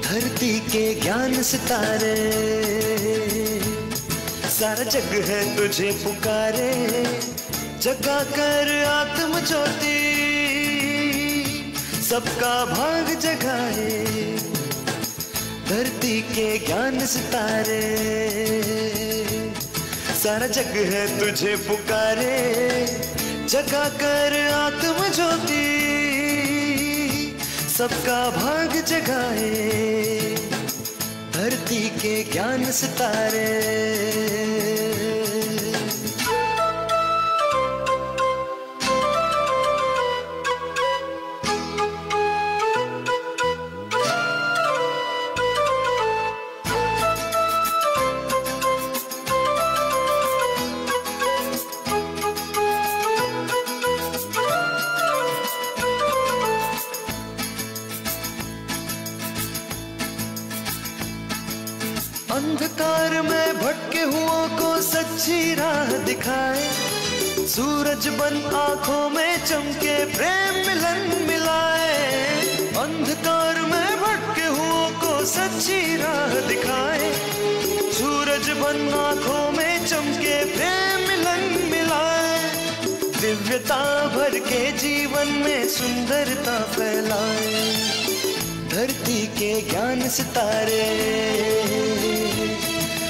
धरती के ज्ञान सितारे, सारा जग है तुझे पुकारे, जगा कर आत्म ज्योति, सबका भाग जगाए। धरती के ज्ञान सितारे, सारा जग है तुझे पुकारे, जगा कर आत्म ज्योति, सबका भाग जगाए। धरती के ज्ञान सितारे। अंधकार में भटके हुओं को सच्ची राह दिखाए, सूरज बन आंखों में चमके प्रेम मिलन मिलाए। अंधकार में भटके हुओं को सच्ची राह दिखाए, सूरज बन आंखों में चमके प्रेम मिलन मिलाए। दिव्यता भर के जीवन में सुंदरता फैलाए। धरती के ज्ञान सितारे,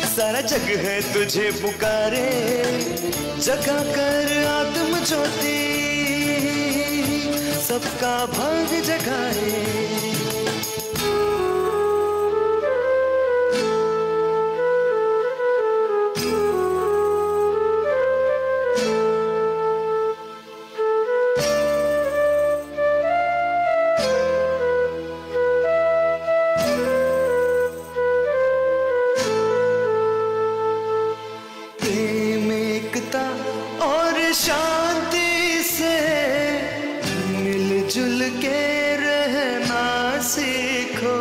सारा जग है तुझे पुकारे, जगा कर आत्म ज्योति, सबका भाग जगाए। और शांति से मिलजुल के रहना सीखो,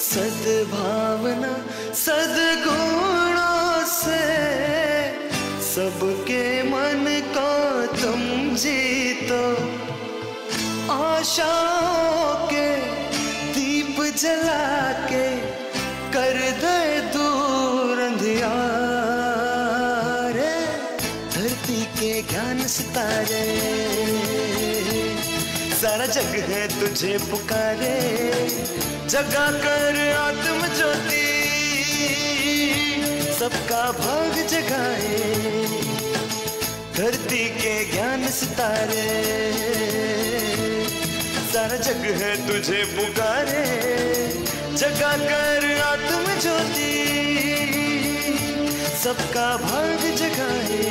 सद्भावना सद्गुणों से सबके मन को तुम जीतो। आशाओं के दीप जला के कर दे दूर अंधियार। धरती के ज्ञान सितारे, सारा जग है तुझे पुकारे, जगा कर आत्म ज्योति, सबका भाग जगाए। धरती के ज्ञान सितारे, सारा जग है तुझे पुकारे, जगा कर आत्म ज्योति, सबका भाग जगाए।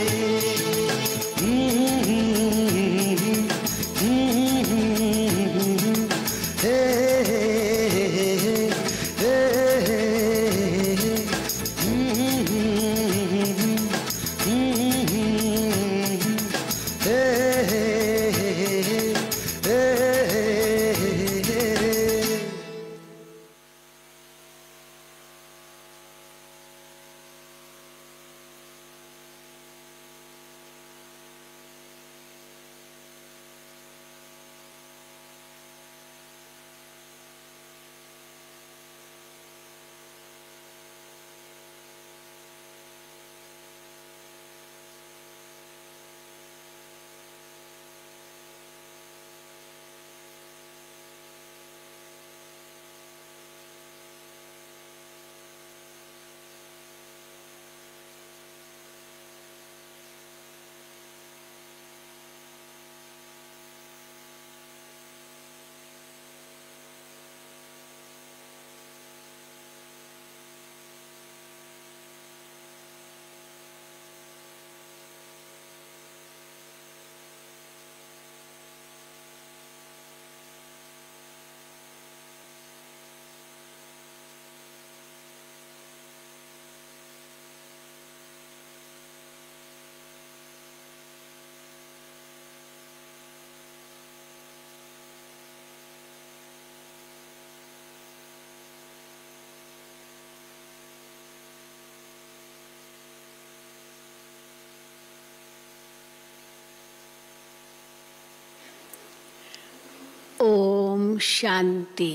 ओम शांति।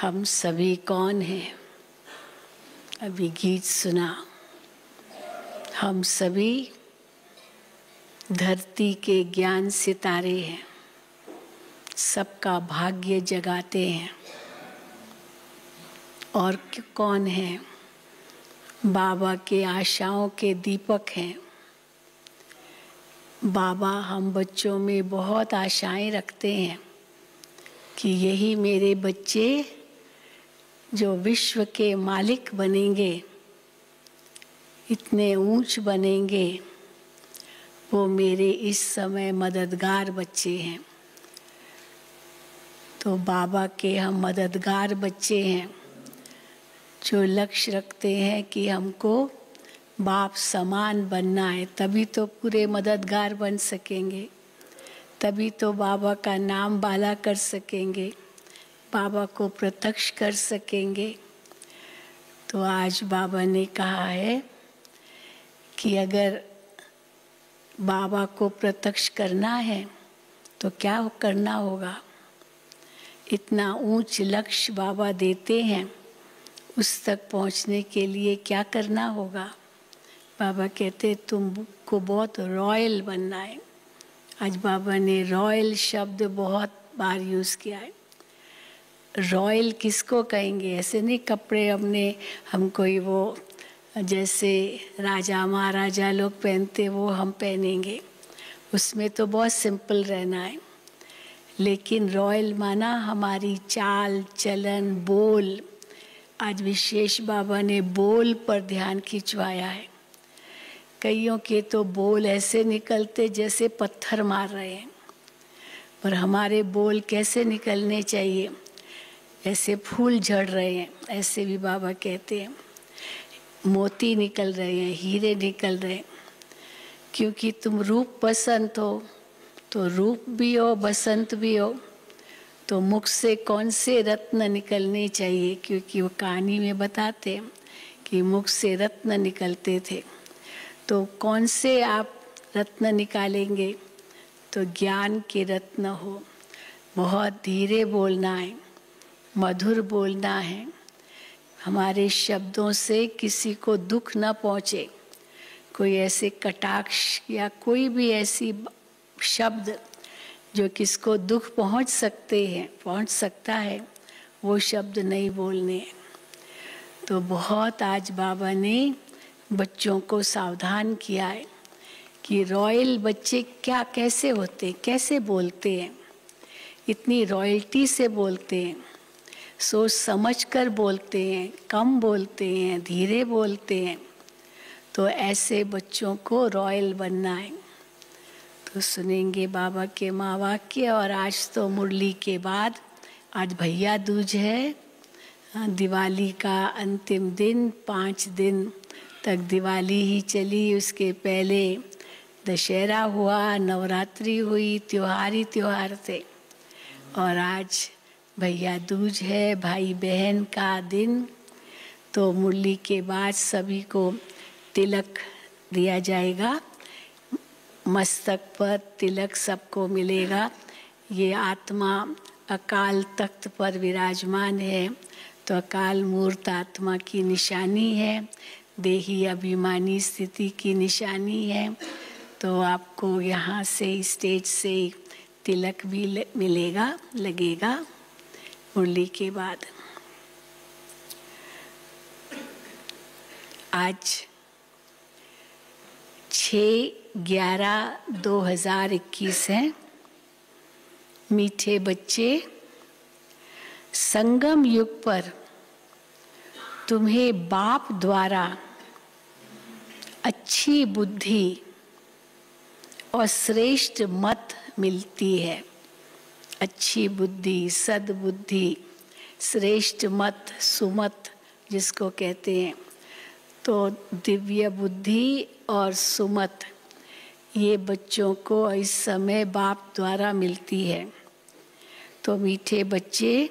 हम सभी कौन हैं? अभी गीत सुना। हम सभी धरती के ज्ञान सितारे हैं, सबका भाग्य जगाते हैं। और कौन है? बाबा के आशाओं के दीपक हैं। बाबा हम बच्चों में बहुत आशाएं रखते हैं कि यही मेरे बच्चे जो विश्व के मालिक बनेंगे, इतने ऊंच बनेंगे, वो मेरे इस समय मददगार बच्चे हैं। तो बाबा के हम मददगार बच्चे हैं जो लक्ष्य रखते हैं कि हमको बाप समान बनना है, तभी तो पूरे मददगार बन सकेंगे, तभी तो बाबा का नाम बाला कर सकेंगे, बाबा को प्रत्यक्ष कर सकेंगे। तो आज बाबा ने कहा है कि अगर बाबा को प्रत्यक्ष करना है तो क्या करना होगा। इतना ऊंच लक्ष्य बाबा देते हैं, उस तक पहुंचने के लिए क्या करना होगा। बाबा कहते तुमको बहुत रॉयल बनना है। आज बाबा ने रॉयल शब्द बहुत बार यूज़ किया है। रॉयल किसको कहेंगे? ऐसे नहीं कपड़े हम कोई वो जैसे राजा महाराजा लोग पहनते वो हम पहनेंगे, उसमें तो बहुत सिंपल रहना है। लेकिन रॉयल माना हमारी चाल चलन बोल। आज विशेष बाबा ने बोल पर ध्यान खिंचवाया है। कईयों के तो बोल ऐसे निकलते जैसे पत्थर मार रहे हैं, पर हमारे बोल कैसे निकलने चाहिए? ऐसे फूल झड़ रहे हैं, ऐसे भी बाबा कहते हैं। मोती निकल रहे हैं, हीरे निकल रहे हैं। क्योंकि तुम रूप बसंत हो, तो रूप भी हो बसंत भी हो, तो मुख से कौन से रत्न निकलने चाहिए? क्योंकि वो कहानी में बताते हैं कि मुख से रत्न निकलते थे। तो कौन से आप रत्न निकालेंगे? तो ज्ञान के रत्न हो। बहुत धीरे बोलना है, मधुर बोलना है। हमारे शब्दों से किसी को दुख न पहुँचे। कोई ऐसे कटाक्ष या कोई भी ऐसी शब्द जो किसको दुख पहुँच सकता है, वो शब्द नहीं बोलने हैं। तो बहुत आज बाबा ने बच्चों को सावधान किया है कि रॉयल बच्चे कैसे होते हैं, कैसे बोलते हैं, इतनी रॉयल्टी से बोलते हैं, सोच समझ कर बोलते हैं, कम बोलते हैं, धीरे बोलते हैं। तो ऐसे बच्चों को रॉयल बनना है। तो सुनेंगे बाबा के माँ वाक्य। और आज तो मुरली के बाद आज भैया दूज है, दिवाली का अंतिम दिन। 5 दिन तक दिवाली ही चली, उसके पहले दशहरा हुआ, नवरात्रि हुई, त्योहार ही त्योहार थे। और आज भैया दूज है, भाई बहन का दिन। तो मुरली के बाद सभी को तिलक दिया जाएगा, मस्तक पर तिलक सबको मिलेगा। ये आत्मा अकाल तख्त पर विराजमान है, तो अकाल मूर्त आत्मा की निशानी है, देही अभिमानी स्थिति की निशानी है। तो आपको यहाँ से स्टेज से तिलक भी मिलेगा, लगेगा मुरली के बाद। आज 6/11/2021 है। मीठे बच्चे, संगम युग पर तुम्हें बाप द्वारा अच्छी बुद्धि और श्रेष्ठ मत मिलती है। अच्छी बुद्धि, सद्बुद्धि, श्रेष्ठ मत, सुमत जिसको कहते हैं। तो दिव्य बुद्धि और सुमत ये बच्चों को इस समय बाप द्वारा मिलती है। तो मीठे बच्चे,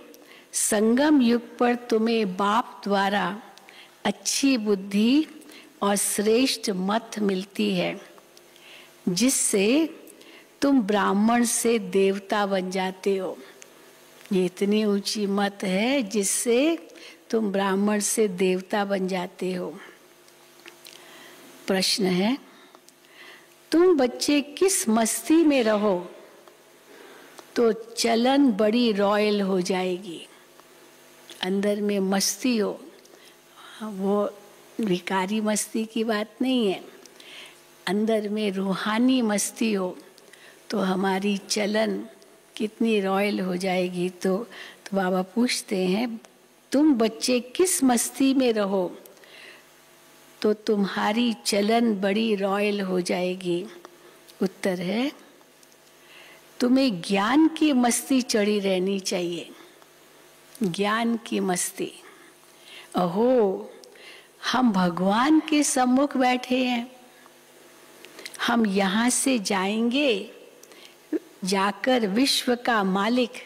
संगम युग पर तुम्हें बाप द्वारा अच्छी बुद्धि और श्रेष्ठ मत मिलती है, जिससे तुम ब्राह्मण से देवता बन जाते हो। ये इतनी ऊंची मत है जिससे तुम ब्राह्मण से देवता बन जाते हो। प्रश्न है, तुम बच्चे किस मस्ती में रहो तो चलन बड़ी रॉयल हो जाएगी। अंदर में मस्ती हो, वो विकारी मस्ती की बात नहीं है, अंदर में रूहानी मस्ती हो तो हमारी चलन कितनी रॉयल हो जाएगी। तो बाबा पूछते हैं, तुम बच्चे किस मस्ती में रहो तो तुम्हारी चलन बड़ी रॉयल हो जाएगी। उत्तर है, तुम्हें ज्ञान की मस्ती चढ़ी रहनी चाहिए। ज्ञान की मस्ती। अहो, हम भगवान के सम्मुख बैठे हैं, हम यहाँ से जाएंगे, जाकर विश्व का मालिक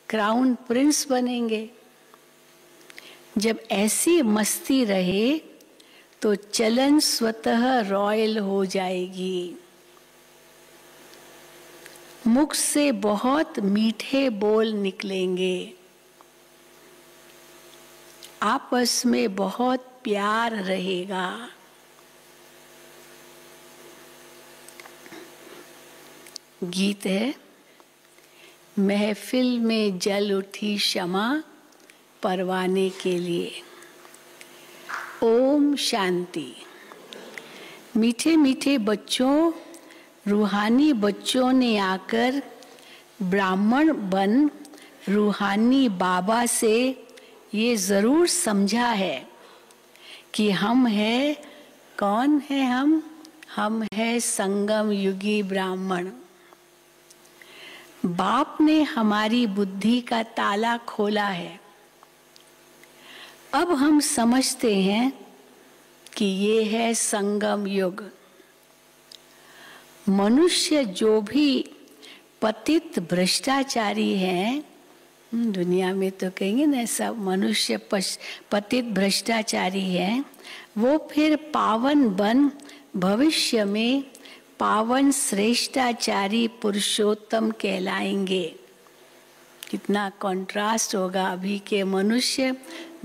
क्राउन प्रिंस बनेंगे। जब ऐसी मस्ती रहे तो चलन स्वतः रॉयल हो जाएगी। मुख से बहुत मीठे बोल निकलेंगे, आपस में बहुत प्यार रहेगा। गीत है, महफिल में जल उठी शमा परवाने के लिए। ओम शांति। मीठे मीठे बच्चों, रूहानी बच्चों ने आकर ब्राह्मण बन रूहानी बाबा से ये जरूर समझा है कि हम है, कौन है हम है संगम युगी ब्राह्मण। बाप ने हमारी बुद्धि का ताला खोला है। अब हम समझते हैं कि ये है संगम युग। मनुष्य जो भी पतित भ्रष्टाचारी हैं, दुनिया में तो कहेंगे ना सब मनुष्य पतित भ्रष्टाचारी हैं, वो फिर पावन बन भविष्य में पावन श्रेष्ठाचारी पुरुषोत्तम कहलाएंगे। कितना कंट्रास्ट होगा अभी के मनुष्य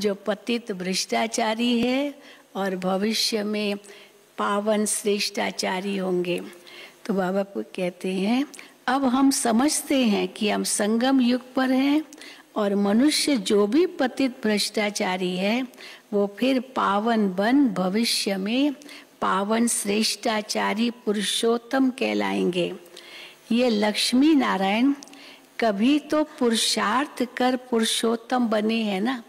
जो पतित भ्रष्टाचारी है और भविष्य में पावन श्रेष्ठाचारी होंगे। तो बाबा को कहते हैं, अब हम समझते हैं कि हम संगम युग पर हैं और मनुष्य जो भी पतित भ्रष्टाचारी है वो फिर पावन बन भविष्य में पावन श्रेष्ठाचारी पुरुषोत्तम कहलाएंगे। ये लक्ष्मी नारायण कभी तो पुरुषार्थ कर पुरुषोत्तम बने हैं ना,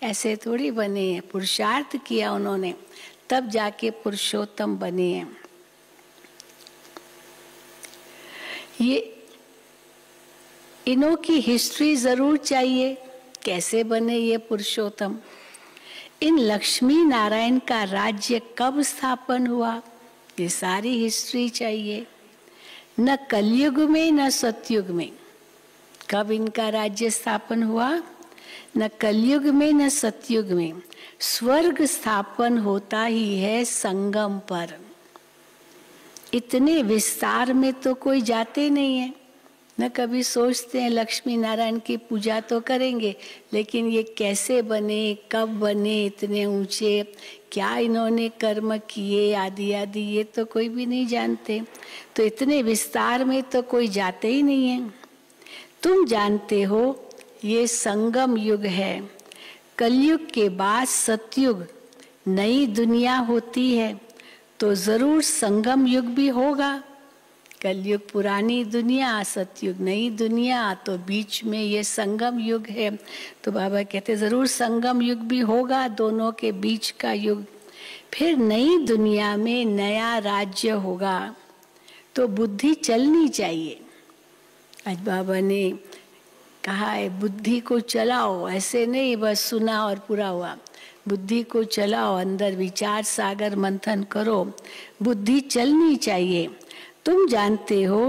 ऐसे थोड़ी बने हैं, पुरुषार्थ किया उन्होंने तब जाके पुरुषोत्तम बने हैं। ये इन्हों की हिस्ट्री जरूर चाहिए, कैसे बने ये पुरुषोत्तम। इन लक्ष्मी नारायण का राज्य कब स्थापन हुआ, ये सारी हिस्ट्री चाहिए। न कलयुग में न सतयुग में, कब इनका राज्य स्थापन हुआ, न कलयुग में न सतयुग में। स्वर्ग स्थापन होता ही है संगम पर। इतने विस्तार में तो कोई जाते नहीं है, न कभी सोचते हैं लक्ष्मी नारायण की पूजा तो करेंगे, लेकिन ये कैसे बने, कब बने, इतने ऊंचे, क्या इन्होंने कर्म किए आदि आदि, ये तो कोई भी नहीं जानते। तो इतने विस्तार में तो कोई जाते ही नहीं है। तुम जानते हो ये संगम युग है। कलयुग के बाद सतयुग नई दुनिया होती है, तो जरूर संगम युग भी होगा। कलयुग पुरानी दुनिया, सतयुग नई दुनिया, तो बीच में ये संगम युग है। तो बाबा कहते जरूर संगम युग भी होगा, दोनों के बीच का युग। फिर नई दुनिया में नया राज्य होगा, तो बुद्धि चलनी चाहिए। आज बाबा ने कहा है बुद्धि को चलाओ, ऐसे नहीं बस सुना और पूरा हुआ। बुद्धि को चलाओ, अंदर विचार सागर मंथन करो, बुद्धि चलनी चाहिए। तुम जानते हो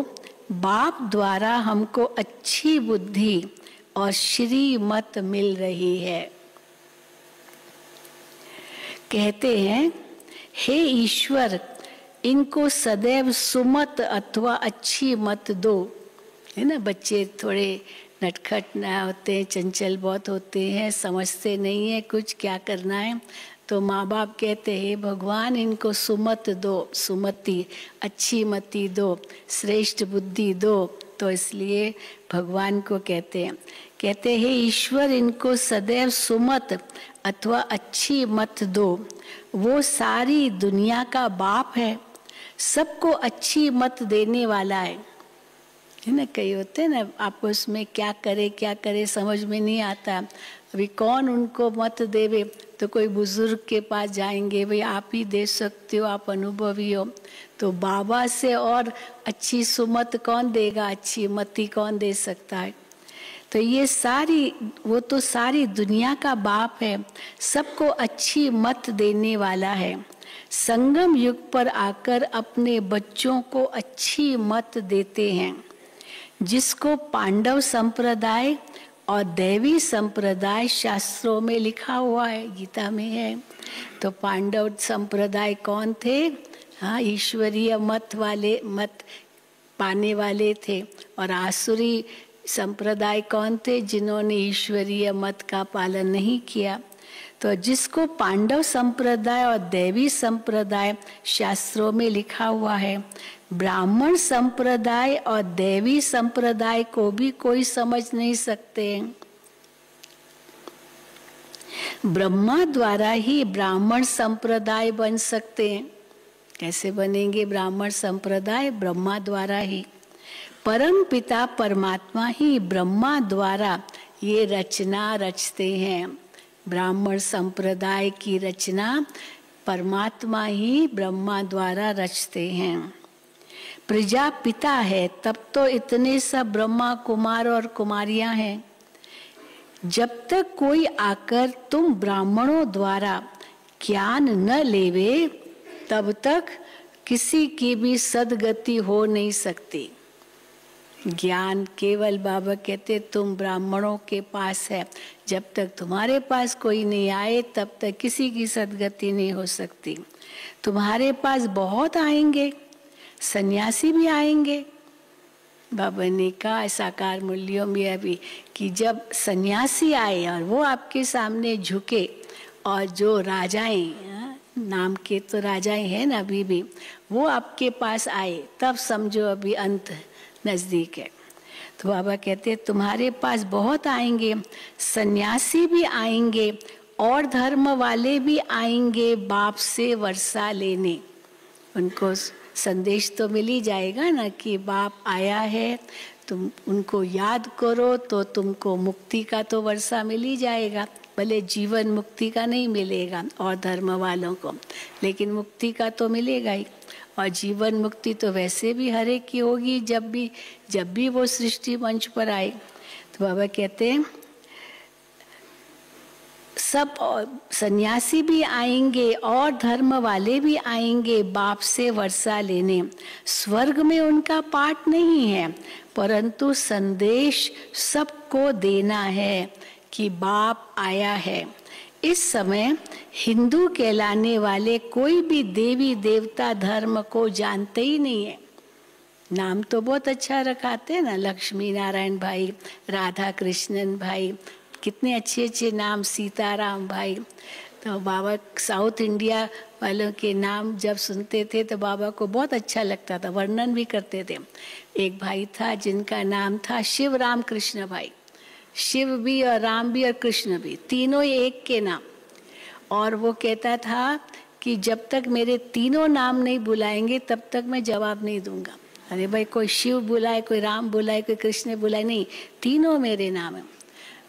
बाप द्वारा हमको अच्छी बुद्धि और श्रीमत मिल रही है। कहते हैं, हे ईश्वर, इनको सदैव सुमत अथवा अच्छी मत दो। है ना, बच्चे थोड़े नटखट ना होते हैं, चंचल बहुत होते हैं, समझते नहीं है कुछ क्या करना है। तो माँ बाप कहते हैं भगवान इनको सुमत दो, सुमति अच्छी मति दो, श्रेष्ठ बुद्धि दो। तो इसलिए भगवान को कहते हैं ईश्वर इनको सदैव सुमत अथवा अच्छी मत दो। वो सारी दुनिया का बाप है, सबको अच्छी मत देने वाला है ना। कई होते हैं ना आपस में क्या करे समझ में नहीं आता। अभी कौन उनको मत देवे, तो कोई बुजुर्ग के पास जाएंगे, भाई आप ही दे सकते हो, आप अनुभवी हो। तो बाबा से और अच्छी सुमत कौन देगा, अच्छी मति कौन दे सकता है। तो ये वो तो सारी दुनिया का बाप है, सबको अच्छी मत देने वाला है। संगम युग पर आकर अपने बच्चों को अच्छी मत देते हैं, जिसको पांडव संप्रदाय और दैवी संप्रदाय शास्त्रों में लिखा हुआ है, गीता में है। तो पांडव संप्रदाय कौन थे? हाँ, ईश्वरीय मत पाने वाले थे। और आसुरी संप्रदाय कौन थे? जिन्होंने ईश्वरीय मत का पालन नहीं किया। तो जिसको पांडव संप्रदाय और दैवी संप्रदाय शास्त्रों में लिखा हुआ है, ब्राह्मण संप्रदाय और दैवी संप्रदाय को भी कोई समझ नहीं सकते। ब्रह्मा द्वारा ही ब्राह्मण संप्रदाय बन सकते हैं। कैसे बनेंगे ब्राह्मण संप्रदाय? ब्रह्मा द्वारा ही। परम पिता परमात्मा ही ब्रह्मा द्वारा ये रचना रचते हैं। ब्राह्मण संप्रदाय की रचना परमात्मा ही ब्रह्मा द्वारा रचते हैं। प्रजापिता है, तब तो इतने सब ब्रह्मा कुमार और कुमारियां हैं। जब तक कोई आकर तुम ब्राह्मणों द्वारा ज्ञान न लेवे, तब तक किसी की भी सदगति हो नहीं सकती। ज्ञान केवल बाबा कहते तुम ब्राह्मणों के पास है, जब तक तुम्हारे पास कोई नहीं आए तब तक किसी की सदगति नहीं हो सकती। तुम्हारे पास बहुत आएंगे, सन्यासी भी आएंगे। बाबा ने कहा साकार मूल्यों में अभी कि जब सन्यासी आए और वो आपके सामने झुके, और जो राजाएं, नाम के तो राजाएं हैं ना अभी भी, वो आपके पास आए, तब समझो अभी अंत नजदीक है। तो बाबा कहते तुम्हारे पास बहुत आएंगे, सन्यासी भी आएंगे और धर्म वाले भी आएंगे बाप से वर्षा लेने। उनको संदेश तो मिल ही जाएगा ना कि बाप आया है, तुम उनको याद करो तो तुमको मुक्ति का तो वर्षा मिल ही जाएगा। भले जीवन मुक्ति का नहीं मिलेगा और धर्म वालों को, लेकिन मुक्ति का तो मिलेगा ही। और जीवन मुक्ति तो वैसे भी हर एक की होगी जब भी वो सृष्टि मंच पर आए। तो बाबा कहते हैं सब सन्यासी भी आएंगे और धर्म वाले भी आएंगे बाप से वर्षा लेने। स्वर्ग में उनका पाठ नहीं है, परंतु संदेश सबको देना है कि बाप आया है। इस समय हिंदू कहलाने वाले कोई भी देवी देवता धर्म को जानते ही नहीं है। नाम तो बहुत अच्छा रखाते हैं ना, लक्ष्मी नारायण भाई, राधा कृष्णन भाई, कितने अच्छे अच्छे नाम, सीताराम भाई। तो बाबा साउथ इंडिया वालों के नाम जब सुनते थे तो बाबा को बहुत अच्छा लगता था, वर्णन भी करते थे। एक भाई था जिनका नाम था शिव राम कृष्ण भाई। शिव भी और राम भी और कृष्ण भी, तीनों एक के नाम। और वो कहता था कि जब तक मेरे तीनों नाम नहीं बुलाएंगे तब तक मैं जवाब नहीं दूंगा। अरे भाई, कोई शिव बुलाए, कोई राम बुलाए, कोई कृष्ण बुलाए, नहीं, तीनों मेरे नाम है।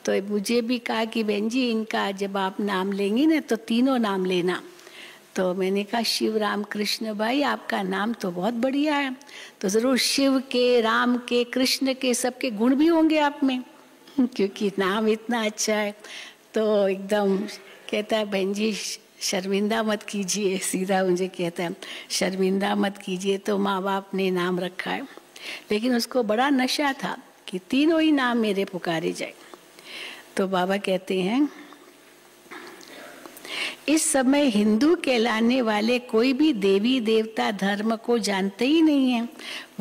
तो मुझे भी कहा कि बहन जी इनका जब आप नाम लेंगी ना तो तीनों नाम लेना। तो मैंने कहा शिव राम कृष्ण भाई आपका नाम तो बहुत बढ़िया है, तो ज़रूर शिव के, राम के, कृष्ण के सबके गुण भी होंगे आप में, क्योंकि नाम इतना अच्छा है। तो एकदम कहता है बहन जी शर्मिंदा मत कीजिए, सीधा मुझे कहता है शर्मिंदा मत कीजिए। तो माँ बाप ने नाम रखा है, लेकिन उसको बड़ा नशा था कि तीनों ही नाम मेरे पुकारे जाए। तो बाबा कहते हैं इस समय हिंदू कहलाने वाले कोई भी देवी देवता धर्म को जानते ही नहीं हैं।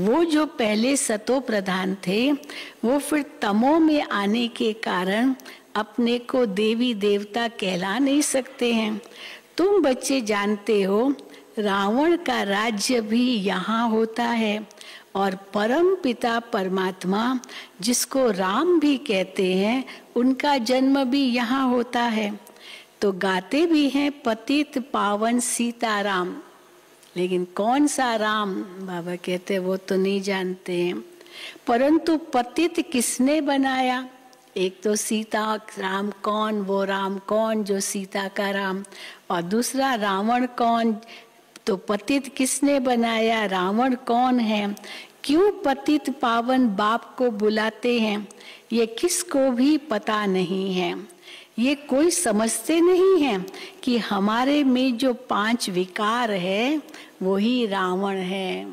वो जो पहले सतो प्रधान थे, वो फिर तमो में आने के कारण अपने को देवी देवता कहला नहीं सकते हैं। तुम बच्चे जानते हो रावण का राज्य भी यहाँ होता है और परम पिता परमात्मा जिसको राम भी कहते हैं, उनका जन्म भी यहाँ होता है। तो गाते भी हैं पतित पावन सीताराम, लेकिन कौन सा राम बाबा कहते हैं वो तो नहीं जानते हैं। परंतु पतित किसने बनाया? एक तो सीता राम कौन, वो राम कौन जो सीता का राम, और दूसरा रावण कौन। तो पतित किसने बनाया, रावण कौन है, क्यों पतित पावन बाप को बुलाते हैं, ये किसको भी पता नहीं है। ये कोई समझते नहीं है कि हमारे में जो 5 विकार है वही रावण है।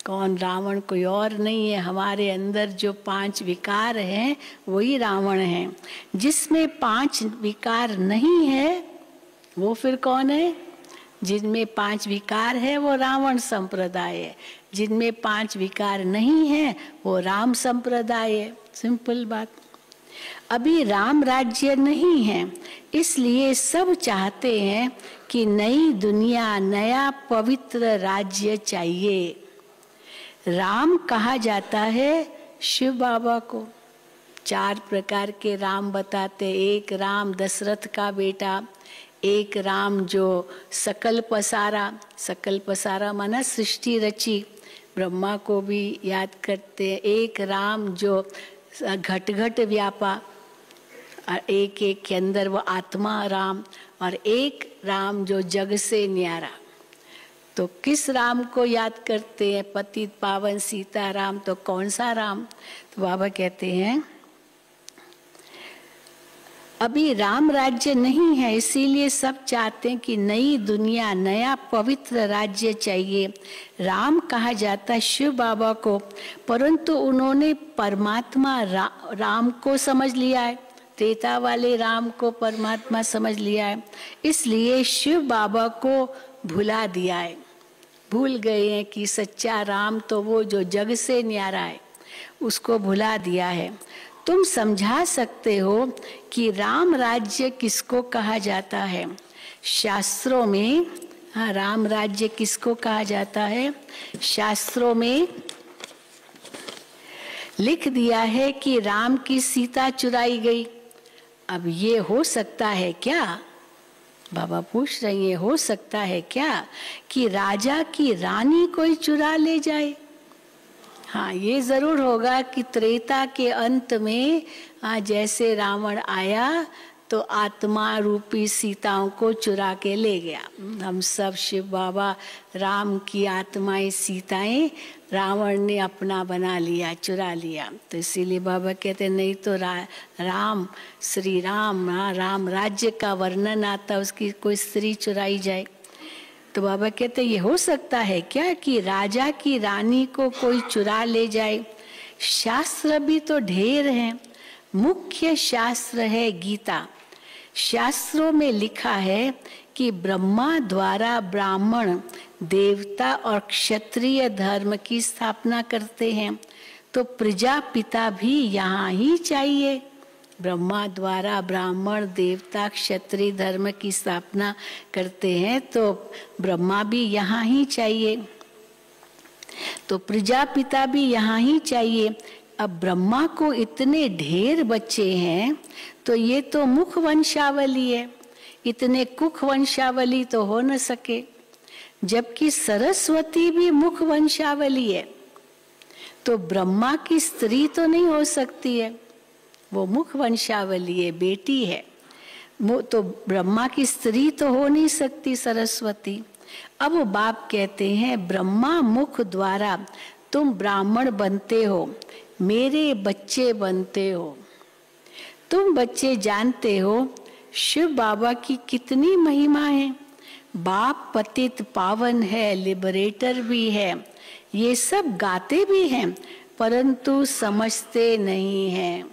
कौन? रावण कोई और नहीं है। हमारे अंदर जो 5 विकार हैं वही रावण है। जिसमें 5 विकार नहीं है वो फिर कौन है? जिनमें 5 विकार है वो रावण संप्रदाय है, जिनमें 5 विकार नहीं है वो राम संप्रदाय है। सिंपल बात। अभी राम राज्य नहीं है, इसलिए सब चाहते हैं कि नई दुनिया, नया पवित्र राज्य चाहिए। राम कहा जाता है शिव बाबा को। 4 प्रकार के राम बताते। एक राम दशरथ का बेटा, एक राम जो सकल पसारा माना सृष्टि रची, ब्रह्मा को भी याद करते हैं। एक राम जो घट घट व्यापा, और एक एक के अंदर वो आत्मा राम, और एक राम जो जग से न्यारा। तो किस राम को याद करते हैं? पतित पावन सीताराम। तो कौन सा राम? तो बाबा कहते हैं अभी राम राज्य नहीं है, इसीलिए सब चाहते हैं कि नई दुनिया, नया पवित्र राज्य चाहिए। राम कहा जाता है शिव बाबा को, परंतु उन्होंने परमात्मा राम को समझ लिया है, त्रेता वाले राम को परमात्मा समझ लिया है, इसलिए शिव बाबा को भुला दिया है। भूल गए हैं कि सच्चा राम तो वो जो जग से न्यारा है, उसको भुला दिया है। तुम समझा सकते हो कि राम राज्य किसको कहा जाता है? शास्त्रों में राम राज्य किसको कहा जाता है? शास्त्रों में लिख दिया है कि राम की सीता चुराई गई। अब ये हो सकता है क्या? बाबा पूछ रही है, हो सकता है क्या कि राजा की रानी कोई चुरा ले जाए? हाँ, ये जरूर होगा कि त्रेता के अंत में जैसे रावण आया तो आत्मा रूपी सीताओं को चुरा के ले गया। हम सब शिव बाबा राम की आत्माएं सीताएं रावण ने अपना बना लिया, चुरा लिया। तो इसीलिए बाबा कहते नहीं तो राम श्री राम राम राज्य का वर्णन आता, उसकी कोई स्त्री चुराई जाए। तो बाबा कहते ये हो सकता है क्या कि राजा की रानी को कोई चुरा ले जाए? शास्त्र भी तो ढेर हैं। मुख्य शास्त्र है गीता। शास्त्रों में लिखा है कि ब्रह्मा द्वारा ब्राह्मण, देवता और क्षत्रिय धर्म की स्थापना करते हैं, तो प्रजापिता भी यहाँ ही चाहिए। ब्रह्मा द्वारा ब्राह्मण, देवता, क्षत्रिय धर्म की स्थापना करते हैं तो ब्रह्मा भी यहाँ ही चाहिए, तो प्रजापिता भी यहाँ ही चाहिए। अब ब्रह्मा को इतने ढेर बच्चे हैं तो ये तो मुख वंशावली है, इतने कुख वंशावली तो हो न सके। जबकि सरस्वती भी मुख वंशावली है, तो ब्रह्मा की स्त्री तो नहीं हो सकती है, वो मुख वंशावली है, बेटी है। तो ब्रह्मा की स्त्री तो हो नहीं सकती सरस्वती। अब वो बाप कहते हैं ब्रह्मा मुख द्वारा तुम ब्राह्मण बनते हो, मेरे बच्चे बनते हो। तुम बच्चे जानते हो शिव बाबा की कितनी महिमा है। बाप पतित पावन है, लिबरेटर भी है, ये सब गाते भी हैं, परंतु समझते नहीं हैं।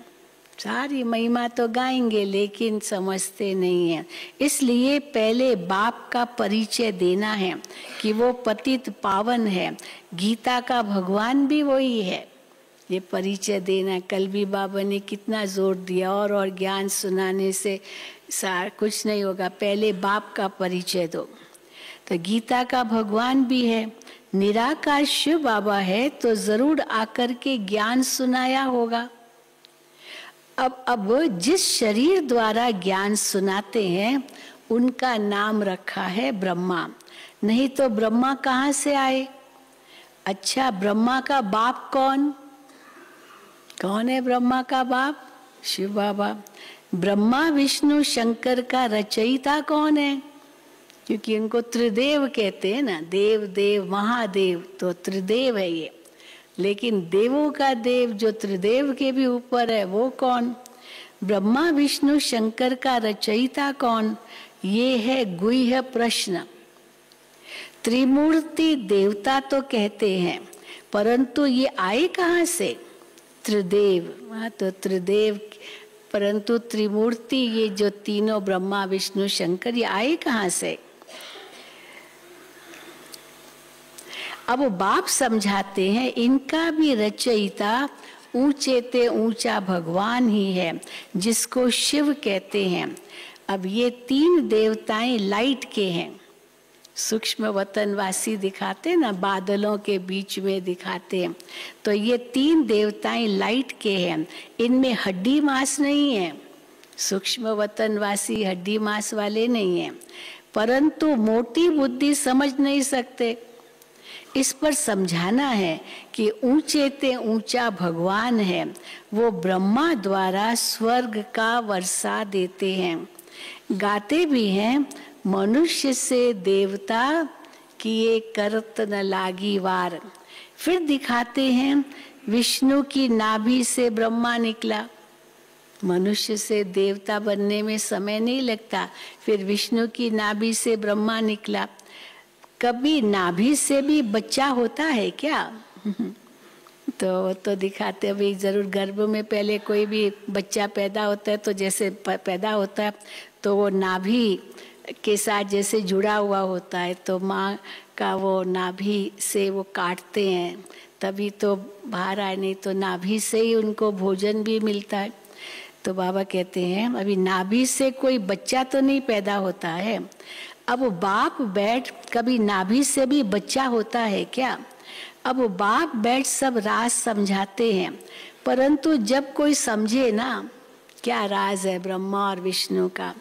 सारी महिमा तो गाएंगे लेकिन समझते नहीं है। इसलिए पहले बाप का परिचय देना है कि वो पतित पावन है, गीता का भगवान भी वही है। ये परिचय देना, कल भी बाबा ने कितना जोर दिया। और ज्ञान सुनाने से कुछ नहीं होगा, पहले बाप का परिचय दो। तो गीता का भगवान भी है, निराकार शिव बाबा है, तो जरूर आकर के ज्ञान सुनाया होगा। अब जिस शरीर द्वारा ज्ञान सुनाते हैं उनका नाम रखा है ब्रह्मा। नहीं तो ब्रह्मा कहाँ से आए? अच्छा, ब्रह्मा का बाप कौन है? ब्रह्मा का बाप शिव बाबा। ब्रह्मा विष्णु शंकर का रचयिता कौन है? क्योंकि इनको त्रिदेव कहते हैं ना, देव देव महादेव, तो त्रिदेव है ये। लेकिन देवों का देव जो त्रिदेव के भी ऊपर है वो कौन? ब्रह्मा विष्णु शंकर का रचयिता कौन? ये है गुह्य प्रश्न। त्रिमूर्ति देवता तो कहते हैं, परंतु ये आए कहाँ से? त्रिदेव। हाँ, तो त्रिदेव, परंतु त्रिमूर्ति ये जो तीनों ब्रह्मा विष्णु शंकर, ये आए कहाँ से? अब बाप समझाते हैं इनका भी रचयिता ऊंचे ते ऊंचा भगवान ही है, जिसको शिव कहते हैं। अब ये तीन देवताएं लाइट के हैं। सूक्ष्म वतनवासी दिखाते ना, बादलों के बीच में दिखाते हैं, तो ये तीन देवताएं लाइट के हैं। इनमें हड्डी मांस नहीं है, सूक्ष्म वतनवासी हड्डी मांस वाले नहीं हैं, परंतु मोटी बुद्धि समझ नहीं सकते। इस पर समझाना है कि ऊंचे ते ऊंचा भगवान है, वो ब्रह्मा द्वारा स्वर्ग का वर्षा देते हैं। गाते भी हैं, मनुष्य से देवता किए करत न लागी वार। फिर दिखाते हैं विष्णु की नाभि से ब्रह्मा निकला। मनुष्य से देवता बनने में समय नहीं लगता, फिर विष्णु की नाभि से ब्रह्मा निकला। कभी नाभि से भी बच्चा होता है क्या? तो दिखाते, अभी जरूर गर्भ में पहले कोई भी बच्चा पैदा होता है तो जैसे पैदा होता है तो वो नाभि के साथ जैसे जुड़ा हुआ होता है, तो माँ का वो नाभि से वो काटते हैं तभी तो बाहर आए, नहीं तो नाभि से ही उनको भोजन भी मिलता है। तो बाबा कहते हैं अभी नाभि से कोई बच्चा तो नहीं पैदा होता है। अब बाप बैठ, कभी नाभि से भी बच्चा होता है क्या? अब बाप बैठ सब राज समझाते हैं, परंतु जब कोई समझे ना क्या राज है ब्रह्मा और विष्णु का।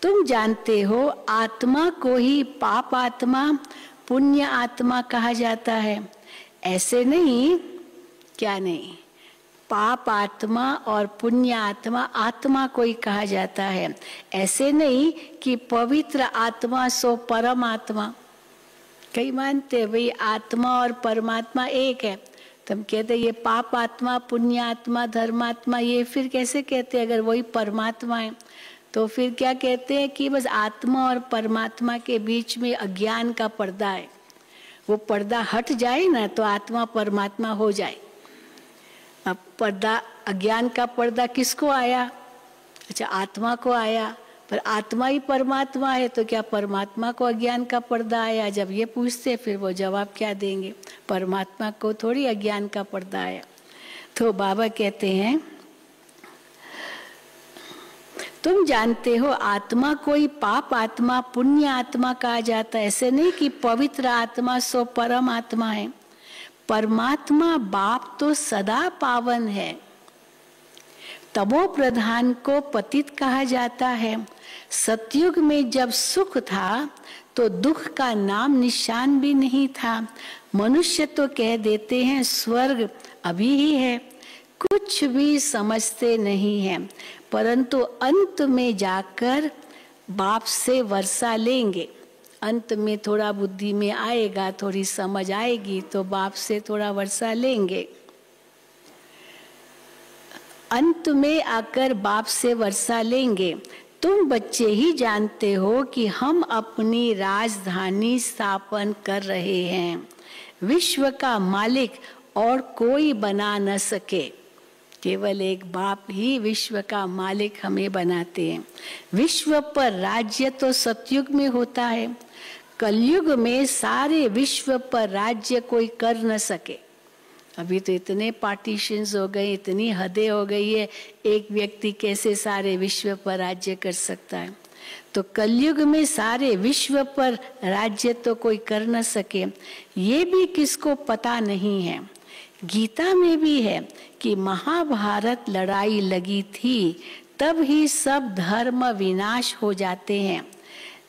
तुम जानते हो आत्मा को ही पाप आत्मा पुण्य आत्मा कहा जाता है, ऐसे नहीं, क्या नहीं, पाप आत्मा और पुण्य आत्मा आत्मा को ही कहा जाता है। ऐसे नहीं कि पवित्र आत्मा सो परम आत्मा। कई मानते भाई आत्मा और परमात्मा एक है, तो हम कहते ये पाप आत्मा पुण्य आत्मा धर्मात्मा, ये फिर कैसे कहते हैं अगर वही परमात्मा है? तो फिर क्या कहते हैं कि बस आत्मा और परमात्मा के बीच में अज्ञान का पर्दा है, वो पर्दा हट जाए ना तो आत्मा परमात्मा हो जाए। अब पर्दा, अज्ञान का पर्दा किसको आया? अच्छा, आत्मा को आया, पर आत्मा ही परमात्मा है तो क्या परमात्मा को अज्ञान का पर्दा आया? जब ये पूछते फिर वो जवाब क्या देंगे? परमात्मा को थोड़ी अज्ञान का पर्दा आया। तो बाबा कहते हैं तुम जानते हो आत्मा कोई पाप आत्मा पुण्य आत्मा कहा जाता है, ऐसे नहीं कि पवित्र आत्मा सो परम आत्मा है। परमात्मा बाप तो सदा पावन है। तमो प्रधान को पतित कहा जाता है। सतयुग में जब सुख था तो दुख का नाम निशान भी नहीं था। मनुष्य तो कह देते हैं स्वर्ग अभी ही है, कुछ भी समझते नहीं है, परंतु अंत में जाकर बाप से वर्षा लेंगे। अंत में थोड़ा बुद्धि में आएगा, थोड़ी समझ आएगी तो बाप से थोड़ा वर्षा लेंगे। अंत में आकर बाप से वर्षा लेंगे। तुम बच्चे ही जानते हो कि हम अपनी राजधानी स्थापन कर रहे हैं। विश्व का मालिक और कोई बना न सके। केवल एक बाप ही विश्व का मालिक हमें बनाते हैं। विश्व पर राज्य तो सतयुग में होता है, कलयुग में सारे विश्व पर राज्य कोई कर न सके। अभी तो इतने पार्टीशंस हो गए, इतनी हदें हो गई है, एक व्यक्ति कैसे सारे विश्व पर राज्य कर सकता है। तो कलयुग में सारे विश्व पर राज्य तो कोई कर न सके, ये भी किसको पता नहीं है। गीता में भी है कि महाभारत लड़ाई लगी थी तब ही सब धर्म विनाश हो जाते हैं।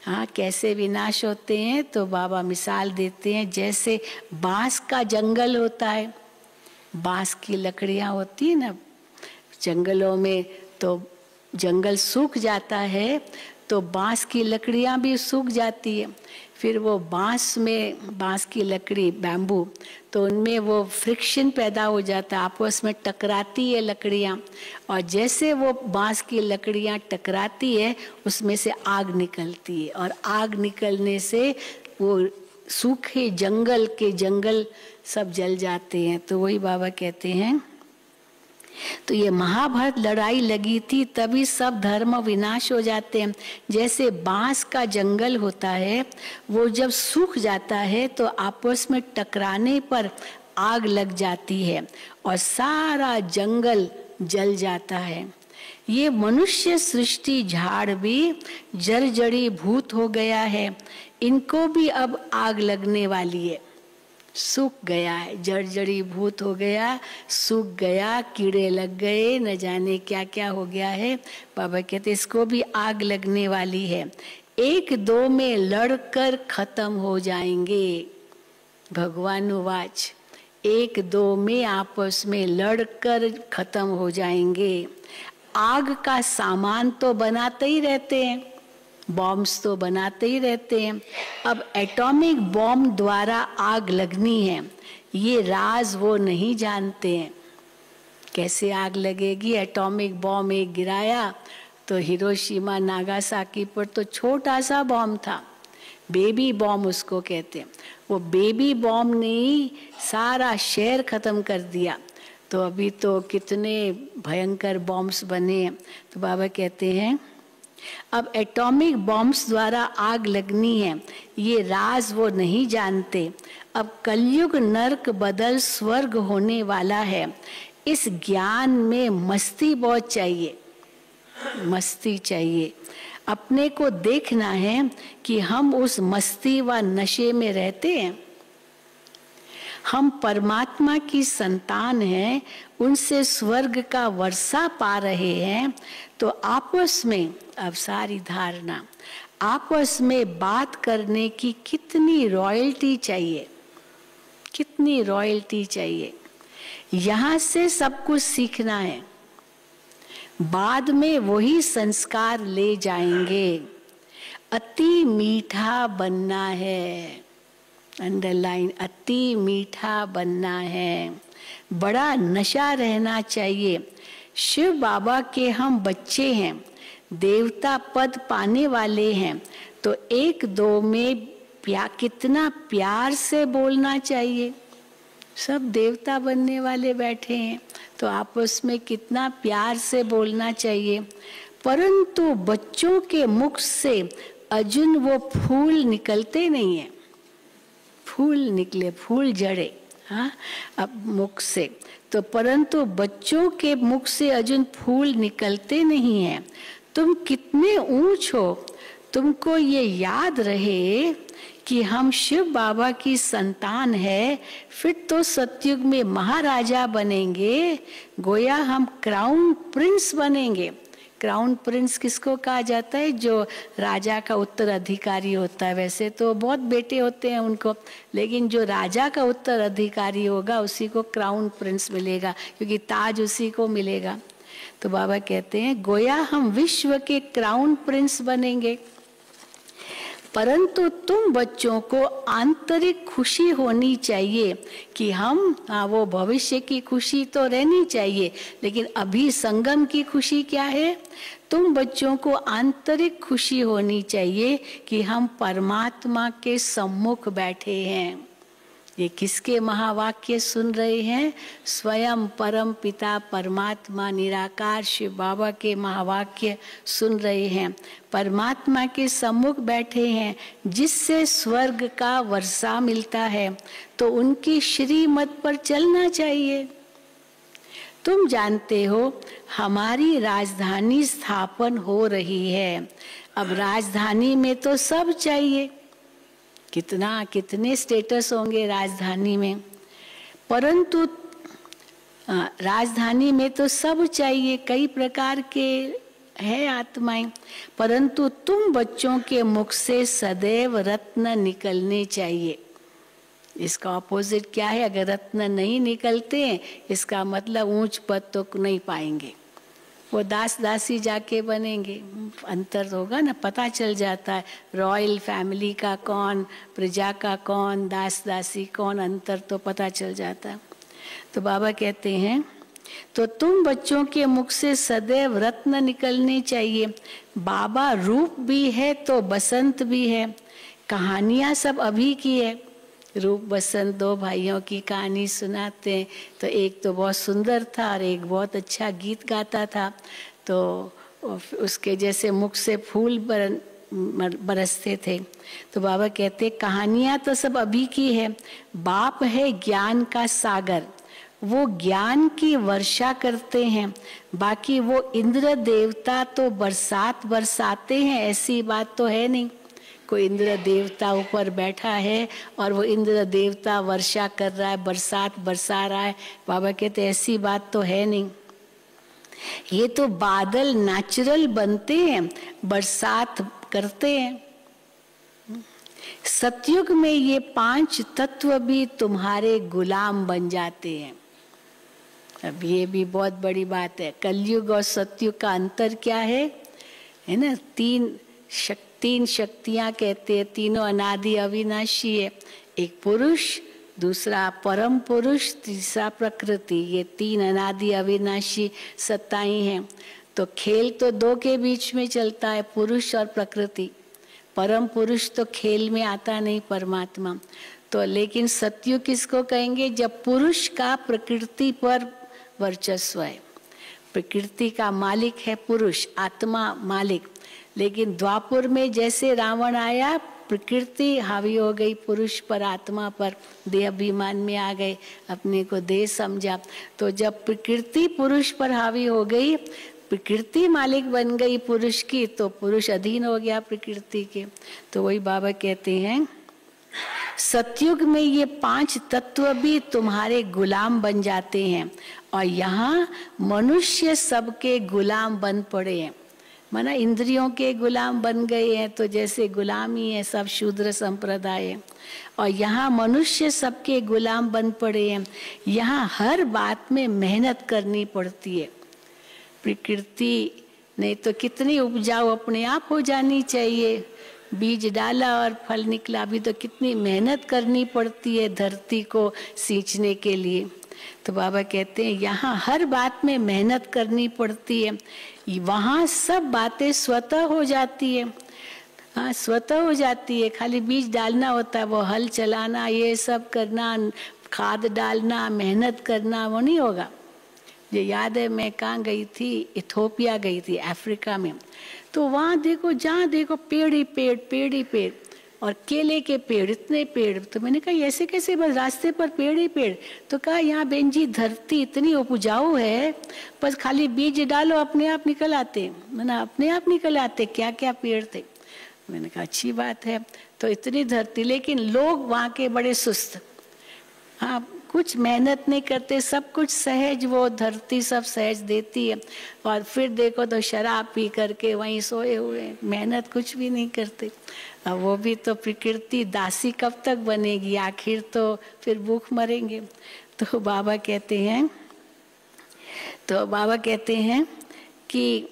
हाँ, कैसे विनाश होते हैं तो बाबा मिसाल देते हैं, जैसे बांस का जंगल होता है, बांस की लकड़ियां होती है ना जंगलों में, तो जंगल सूख जाता है तो बांस की लकड़ियां भी सूख जाती है। फिर वो बांस की लकड़ी, बैम्बू, तो उनमें वो फ्रिक्शन पैदा हो जाता है, आपस में टकराती है लकड़ियां, और जैसे वो बांस की लकड़ियां टकराती है उसमें से आग निकलती है, और आग निकलने से वो सूखे जंगल सब जल जाते हैं। तो वही बाबा कहते हैं, तो ये महाभारत लड़ाई लगी थी तभी सब धर्म विनाश हो जाते हैं। जैसे बांस का जंगल होता है, वो जब सूख जाता है तो आपस में टकराने पर आग लग जाती है और सारा जंगल जल जाता है। ये मनुष्य सृष्टि झाड़ भी जर्जरी भूत हो गया है, इनको भी अब आग लगने वाली है। सूख गया है, जर्जरी भूत हो गया, सूख गया, कीड़े लग गए, न जाने क्या क्या हो गया है। बाबा कहते इसको भी आग लगने वाली है, 1-2 में लड़कर खत्म हो जाएंगे। भगवान वाच 1-2 में आपस में लड़कर खत्म हो जाएंगे। आग का सामान तो बनाते ही रहते हैं, बॉम्ब्स तो बनाते ही रहते हैं। अब एटॉमिक बॉम्ब द्वारा आग लगनी है, ये राज वो नहीं जानते हैं। कैसे आग लगेगी? एटॉमिक बॉम्ब एक गिराया तो हिरोशिमा नागासाकी पर तो छोटा सा बॉम्ब था, बेबी बॉम्ब उसको कहते हैं। वो बेबी बॉम्ब ने ही सारा शहर खत्म कर दिया। तो अभी तो कितने भयंकर बॉम्ब्स बने हैं। तो बाबा कहते हैं अब एटॉमिक बॉम्ब्स द्वारा आग लगनी है, ये राज वो नहीं जानते। अब कलयुग नरक बदल स्वर्ग होने वाला है, इस ज्ञान में मस्ती बहुत चाहिए, मस्ती चाहिए। अपने को देखना है कि हम उस मस्ती व नशे में रहते हैं। हम परमात्मा की संतान हैं, उनसे स्वर्ग का वर्षा पा रहे हैं। तो आपस में, अब सारी धारणा, आपस में बात करने की कितनी रॉयल्टी चाहिए, कितनी रॉयल्टी चाहिए। यहाँ से सब कुछ सीखना है, बाद में वही संस्कार ले जाएंगे। अति मीठा बनना है, अंडरलाइन, अति मीठा बनना है, बड़ा नशा रहना चाहिए। शिव बाबा के हम बच्चे हैं, देवता पद पाने वाले हैं, तो 1-2 में कितना प्यार से बोलना चाहिए। सब देवता बनने वाले बैठे हैं तो आपस में कितना प्यार से बोलना चाहिए। परंतु बच्चों के मुख से अर्जुन वो फूल निकलते नहीं है, फूल निकले, फूल जड़े, हाँ, अब मुख से तो, परंतु बच्चों के मुख से अर्जुन फूल निकलते नहीं हैं। तुम कितने ऊंच हो, तुमको ये याद रहे कि हम शिव बाबा की संतान है, फिर तो सतयुग में महाराजा बनेंगे, गोया हम क्राउन प्रिंस बनेंगे। क्राउन प्रिंस किसको कहा जाता है? जो राजा का उत्तराधिकारी होता है। वैसे तो बहुत बेटे होते हैं उनको, लेकिन जो राजा का उत्तराधिकारी होगा उसी को क्राउन प्रिंस मिलेगा, क्योंकि ताज उसी को मिलेगा। तो बाबा कहते हैं गोया हम विश्व के क्राउन प्रिंस बनेंगे, परंतु तुम बच्चों को आंतरिक खुशी होनी चाहिए कि हम, वो भविष्य की खुशी तो रहनी चाहिए, लेकिन अभी संगम की खुशी क्या है? तुम बच्चों को आंतरिक खुशी होनी चाहिए कि हम परमात्मा के सम्मुख बैठे हैं। ये किसके महावाक्य सुन रहे हैं? स्वयं परम पिता परमात्मा निराकार शिव बाबा के महावाक्य सुन रहे हैं। परमात्मा के सम्मुख बैठे हैं, जिससे स्वर्ग का वर्षा मिलता है, तो उनकी श्रीमत पर चलना चाहिए। तुम जानते हो हमारी राजधानी स्थापन हो रही है। अब राजधानी में तो सब चाहिए, कितने स्टेटस होंगे राजधानी में, परंतु राजधानी में तो सब चाहिए, कई प्रकार के है आत्माएं, परंतु तुम बच्चों के मुख से सदैव रत्न निकलने चाहिए। इसका ऑपोजिट क्या है? अगर रत्न नहीं निकलते हैं, इसका मतलब ऊंच पद तो नहीं पाएंगे, वो दास दासी जाके बनेंगे। अंतर होगा ना, पता चल जाता है रॉयल फैमिली का कौन, प्रजा का कौन, दास दासी कौन, अंतर तो पता चल जाता है। तो बाबा कहते हैं तो तुम बच्चों के मुख से सदैव रत्न निकलने चाहिए। बाबा रूप भी है तो बसंत भी है। कहानियां सब अभी की है। रूप बसंत दो भाइयों की कहानी सुनाते हैं, तो एक तो बहुत सुंदर था और एक बहुत अच्छा गीत गाता था, तो उसके जैसे मुख से फूल बरसते थे। तो बाबा कहते कहानियां तो सब अभी की है। बाप है ज्ञान का सागर, वो ज्ञान की वर्षा करते हैं। बाकी वो इंद्र देवता तो बरसात बरसाते हैं, ऐसी बात तो है नहीं। कोई इंद्र देवता ऊपर बैठा है और वो इंद्र देवता वर्षा कर रहा है, बरसात बरसा रहा है। बाबा कहते ऐसी बात तो है नहीं। ये तो बादल नेचुरल बनते हैं, बरसात करते हैं। सतयुग में ये 5 तत्व भी तुम्हारे गुलाम बन जाते हैं। अब ये भी बहुत बड़ी बात है। कलयुग और सतयुग का अंतर क्या है ना? 3 शक्तियां कहते हैं, तीनों अनादि अविनाशी है। एक पुरुष, दूसरा परम पुरुष, तीसरा प्रकृति। ये 3 अनादि अविनाशी सत्ताएं हैं। तो खेल तो 2 के बीच में चलता है, पुरुष और प्रकृति। परम पुरुष तो खेल में आता नहीं, परमात्मा। तो लेकिन सतयुग किसको कहेंगे? जब पुरुष का प्रकृति पर वर्चस्व है। प्रकृति का मालिक है पुरुष, आत्मा मालिक। लेकिन द्वापुर में जैसे रावण आया, प्रकृति हावी हो गई पुरुष पर, आत्मा पर, देह अभिमान में आ गए, अपने को देह समझा। तो जब प्रकृति पुरुष पर हावी हो गई, प्रकृति मालिक बन गई पुरुष की, तो पुरुष अधीन हो गया प्रकृति के। तो वही बाबा कहते हैं सतयुग में ये 5 तत्व भी तुम्हारे गुलाम बन जाते हैं। और यहाँ मनुष्य सबके गुलाम बन पड़े हैं, माना इंद्रियों के गुलाम बन गए हैं। तो जैसे गुलाम ही है सब शूद्र संप्रदाय। और यहाँ मनुष्य सबके गुलाम बन पड़े हैं। यहाँ हर बात में मेहनत करनी पड़ती है। प्रकृति नहीं तो कितनी उपजाऊ अपने आप हो जानी चाहिए। बीज डाला और फल निकला, भी तो कितनी मेहनत करनी पड़ती है धरती को सींचने के लिए। तो बाबा कहते हैं यहाँ हर बात में मेहनत करनी पड़ती है। वहाँ सब बातें स्वतः हो जाती है। हाँ, स्वतः हो जाती है। खाली बीज डालना होता है, वो हल चलाना, ये सब करना, खाद डालना, मेहनत करना, वो नहीं होगा। ये याद है, मैं कहाँ गई थी? इथोपिया गई थी, अफ्रीका में। तो वहाँ देखो, जहाँ देखो पेड़ ही पेड़, पेड़ ही पेड़, और केले के पेड़, इतने पेड़। तो मैंने कहा ऐसे कैसे, बस रास्ते पर पेड़ ही पेड़। तो कहा यहाँ बहन जी धरती इतनी उपजाऊ है, बस खाली बीज डालो अपने आप निकल आते। मैंने अपने आप निकल आते, क्या क्या पेड़ थे। मैंने कहा अच्छी बात है। तो इतनी धरती, लेकिन लोग वहाँ के बड़े सुस्त। हाँ, कुछ मेहनत नहीं करते, सब कुछ सहज, वो धरती सब सहज देती है। और फिर देखो तो शराब पी करके वहीं सोए हुए, मेहनत कुछ भी नहीं करते। अब वो भी तो प्रकृति दासी कब तक बनेगी, आखिर तो फिर भूख मरेंगे। तो बाबा कहते हैं कि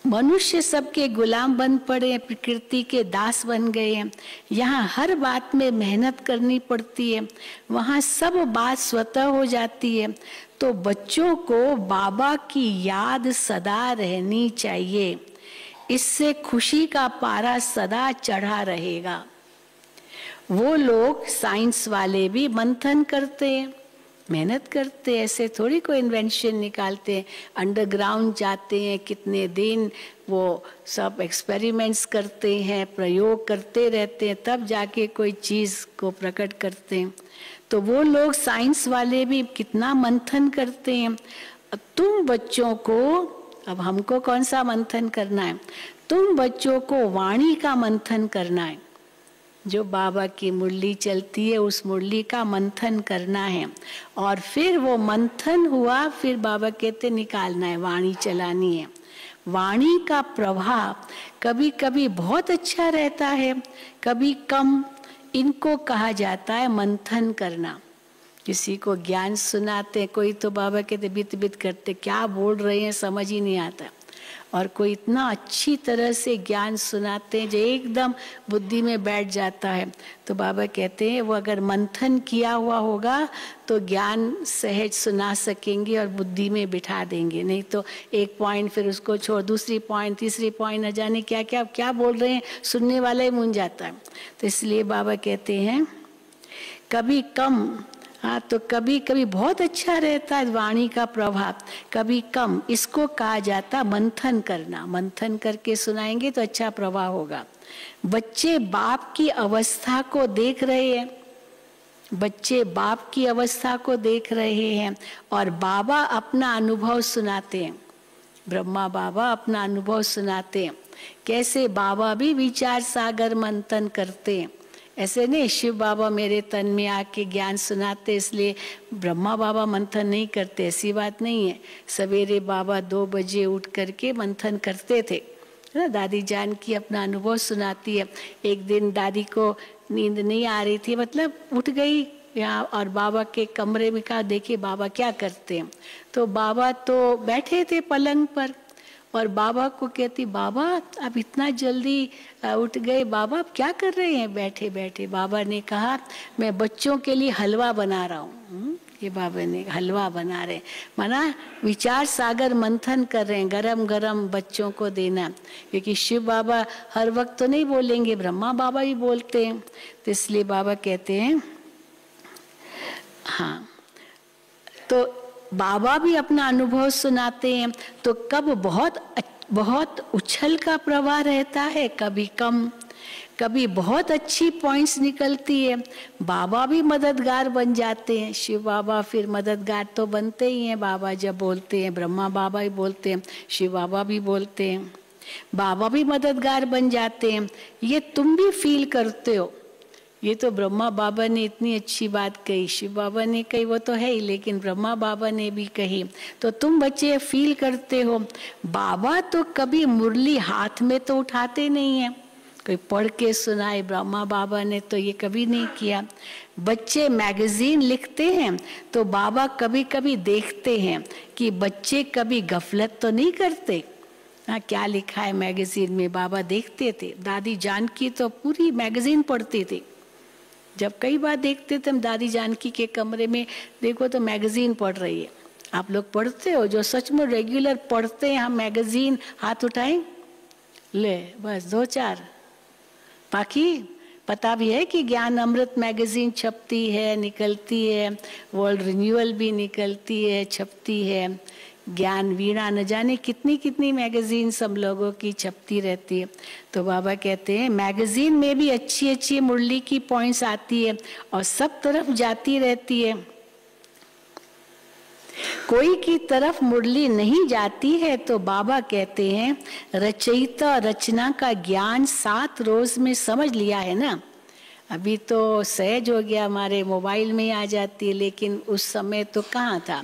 मनुष्य सबके गुलाम बन पड़े हैं, प्रकृति के दास बन गए हैं। यहाँ हर बात में मेहनत करनी पड़ती है, वहाँ सब बात स्वतः हो जाती है। तो बच्चों को बाबा की याद सदा रहनी चाहिए, इससे खुशी का पारा सदा चढ़ा रहेगा। वो लोग साइंस वाले भी मंथन करते हैं, मेहनत करते हैं, ऐसे थोड़ी कोई इन्वेंशन निकालते हैं। अंडरग्राउंड जाते हैं, कितने दिन वो सब एक्सपेरिमेंट्स करते हैं, प्रयोग करते रहते हैं, तब जाके कोई चीज़ को प्रकट करते हैं। तो वो लोग साइंस वाले भी कितना मंथन करते हैं। तुम बच्चों को, अब हमको कौन सा मंथन करना है, तुम बच्चों को वाणी का मंथन करना है। जो बाबा की मुरली चलती है उस मुरली का मंथन करना है, और फिर वो मंथन हुआ, फिर बाबा कहते निकालना है, वाणी चलानी है। वाणी का प्रभाव कभी कभी बहुत अच्छा रहता है, कभी कम। इनको कहा जाता है मंथन करना। किसी को ज्ञान सुनाते, कोई तो बाबा कहते बित बित करते, क्या बोल रहे हैं समझ ही नहीं आता, और कोई इतना अच्छी तरह से ज्ञान सुनाते हैं जो एकदम बुद्धि में बैठ जाता है। तो बाबा कहते हैं वो अगर मंथन किया हुआ होगा तो ज्ञान सहज सुना सकेंगे और बुद्धि में बिठा देंगे, नहीं तो एक पॉइंट फिर उसको छोड़, दूसरी पॉइंट, तीसरी पॉइंट, न जाने क्या क्या क्या बोल रहे हैं, सुनने वाला ही मूंझ जाता है। तो इसलिए बाबा कहते हैं कभी कम, हाँ, तो कभी कभी बहुत अच्छा रहता है वाणी का प्रभाव, कभी कम। इसको कहा जाता मंथन करना। मंथन करके सुनाएंगे तो अच्छा प्रभाव होगा। बच्चे बाप की अवस्था को देख रहे हैं, बच्चे बाप की अवस्था को देख रहे हैं, और बाबा अपना अनुभव सुनाते हैं। ब्रह्मा बाबा अपना अनुभव सुनाते हैं। कैसे बाबा भी विचार सागर मंथन करते हैं, ऐसे नहीं शिव बाबा मेरे तन में आके ज्ञान सुनाते इसलिए ब्रह्मा बाबा मंथन नहीं करते, ऐसी बात नहीं है। सवेरे बाबा 2 बजे उठ करके मंथन करते थे ना। दादी जान की अपना अनुभव सुनाती है। एक दिन दादी को नींद नहीं आ रही थी, मतलब उठ गई यहाँ, और बाबा के कमरे में कहा देखिए बाबा क्या करते हैं। तो बाबा तो बैठे थे पलंग पर, और बाबा को कहती बाबा आप इतना जल्दी उठ गए, बाबा आप क्या कर रहे हैं बैठे बैठे। बाबा ने कहा मैं बच्चों के लिए हलवा बना रहा हूँ। ये बाबा ने हलवा बना रहे, माना विचार सागर मंथन कर रहे हैं, गरम गरम बच्चों को देना। क्योंकि शिव बाबा हर वक्त तो नहीं बोलेंगे, ब्रह्मा बाबा भी बोलते हैं, तो इसलिए बाबा कहते हैं हाँ। तो बाबा भी अपना अनुभव सुनाते हैं। तो कब बहुत उछल का प्रवाह रहता है, कभी कम, कभी बहुत अच्छी पॉइंट्स निकलती है। बाबा भी मददगार बन जाते हैं। शिव बाबा फिर मददगार तो बनते ही हैं। बाबा जब बोलते हैं, ब्रह्मा बाबा ही बोलते हैं, शिव बाबा भी बोलते हैं, बाबा भी मददगार बन जाते हैं। ये तुम भी फील करते हो। ये तो ब्रह्मा बाबा ने इतनी अच्छी बात कही, शिव बाबा ने कही, वो तो है ही, लेकिन ब्रह्मा बाबा ने भी कही। तो तुम बच्चे फील करते हो। बाबा तो कभी मुरली हाथ में तो उठाते नहीं है, कोई पढ़ के सुनाए, ब्रह्मा बाबा ने तो ये कभी नहीं किया। बच्चे मैगजीन लिखते हैं तो बाबा कभी कभी देखते हैं कि बच्चे कभी गफलत तो नहीं करते। हाँ, क्या लिखा है मैगजीन में, बाबा देखते थे। दादी जानकी तो पूरी मैगजीन पढ़ती थी। जब कई बार देखते थे हम दादी जानकी के कमरे में, देखो तो मैगजीन पढ़ रही है। आप लोग पढ़ते हो? जो सच में रेगुलर पढ़ते हैं हम मैगजीन, हाथ उठाएं, ले बस 2-4। बाकी पता भी है कि ज्ञान अमृत मैगजीन छपती है, निकलती है, वर्ल्ड रिन्यूअल भी निकलती है, छपती है, ज्ञान वीणा, न जाने कितनी कितनी मैगजीन सब लोगों की छपती रहती है। तो बाबा कहते हैं मैगजीन में भी अच्छी अच्छी मुरली की पॉइंट्स आती है और सब तरफ जाती रहती है। कोई की तरफ मुरली नहीं जाती है तो बाबा कहते हैं रचयिता रचना का ज्ञान 7 रोज में समझ लिया है ना। अभी तो सहज हो गया, हमारे मोबाइल में आ जाती है, लेकिन उस समय तो कहाँ था।